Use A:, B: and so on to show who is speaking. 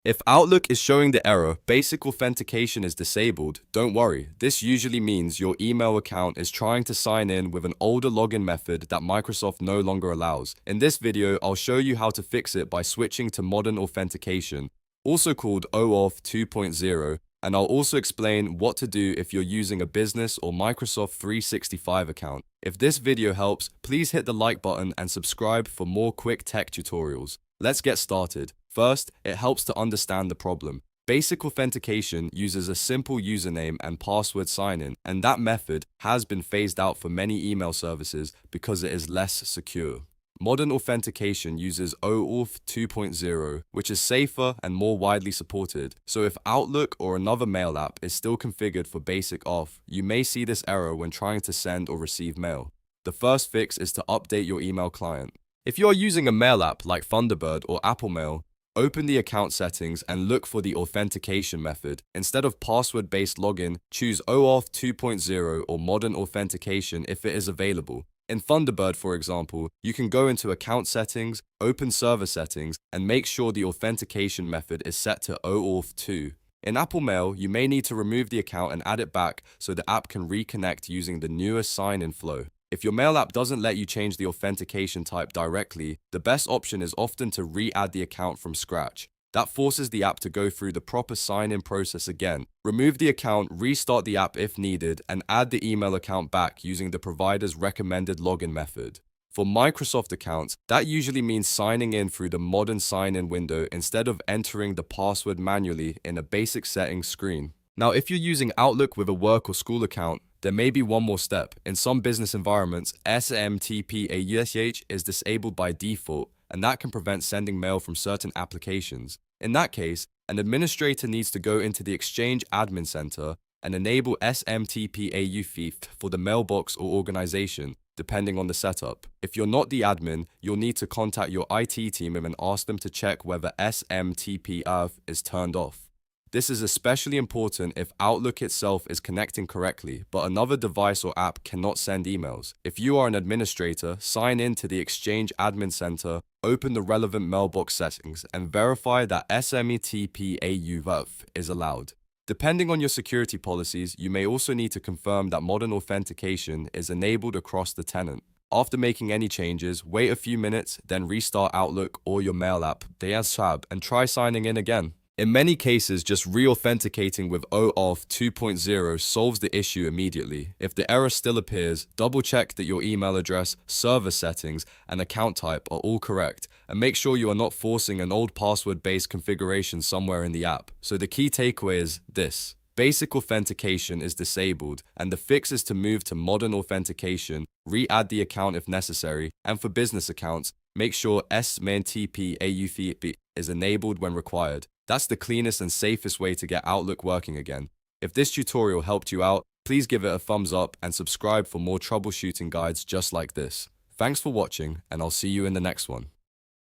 A: If Outlook is showing the error, basic authentication is disabled, don't worry. This usually means your email account is trying to sign in with an older login method that Microsoft no longer allows. In this video, I'll show you how to fix it by switching to Modern Authentication, also called OAuth 2.0, and I'll also explain what to do if you're using a business or Microsoft 365 account. If this video helps, please hit the like button and subscribe for more quick tech tutorials. Let's get started. First, it helps to understand the problem. Basic authentication uses a simple username and password sign-in, and that method has been phased out for many email services because it is less secure. Modern authentication uses OAuth 2.0, which is safer and more widely supported. So if Outlook or another mail app is still configured for basic auth, you may see this error when trying to send or receive mail. The first fix is to update your email client. If you are using a mail app like Thunderbird or Apple Mail, open the account settings and look for the authentication method. Instead of password-based login, choose OAuth 2.0 or Modern Authentication if it is available. In Thunderbird, for example, you can go into account settings, open server settings, and make sure the authentication method is set to OAuth 2. In Apple Mail, you may need to remove the account and add it back so the app can reconnect using the newer sign-in flow. If your mail app doesn't let you change the authentication type directly, the best option is often to re-add the account from scratch. That forces the app to go through the proper sign-in process again. Remove the account, restart the app if needed, and add the email account back using the provider's recommended login method. For Microsoft accounts, that usually means signing in through the modern sign-in window instead of entering the password manually in a basic settings screen. Now, if you're using Outlook with a work or school account, there may be one more step. In some business environments, SMTP AUTH is disabled by default, and that can prevent sending mail from certain applications. In that case, an administrator needs to go into the Exchange Admin Center and enable SMTP AUTH for the mailbox or organization, depending on the setup. If you're not the admin, you'll need to contact your IT team and ask them to check whether SMTP AUTH is turned off. This is especially important if Outlook itself is connecting correctly, but another device or app cannot send emails. If you are an administrator, sign in to the Exchange Admin Center, open the relevant mailbox settings, and verify that SMTP AUTH is allowed. Depending on your security policies, you may also need to confirm that Modern Authentication is enabled across the tenant. After making any changes, wait a few minutes, then restart Outlook or your mail app, and try signing in again. In many cases, just re-authenticating with OAuth 2.0 solves the issue immediately. If the error still appears, double-check that your email address, server settings, and account type are all correct, and make sure you are not forcing an old password-based configuration somewhere in the app. So the key takeaway is this: basic authentication is disabled, and the fix is to move to Modern Authentication, re-add the account if necessary, and for business accounts, make sure SMTP AUTH is enabled when required. That's the cleanest and safest way to get Outlook working again. If this tutorial helped you out, please give it a thumbs up and subscribe for more troubleshooting guides just like this. Thanks for watching, and I'll see you in the next one.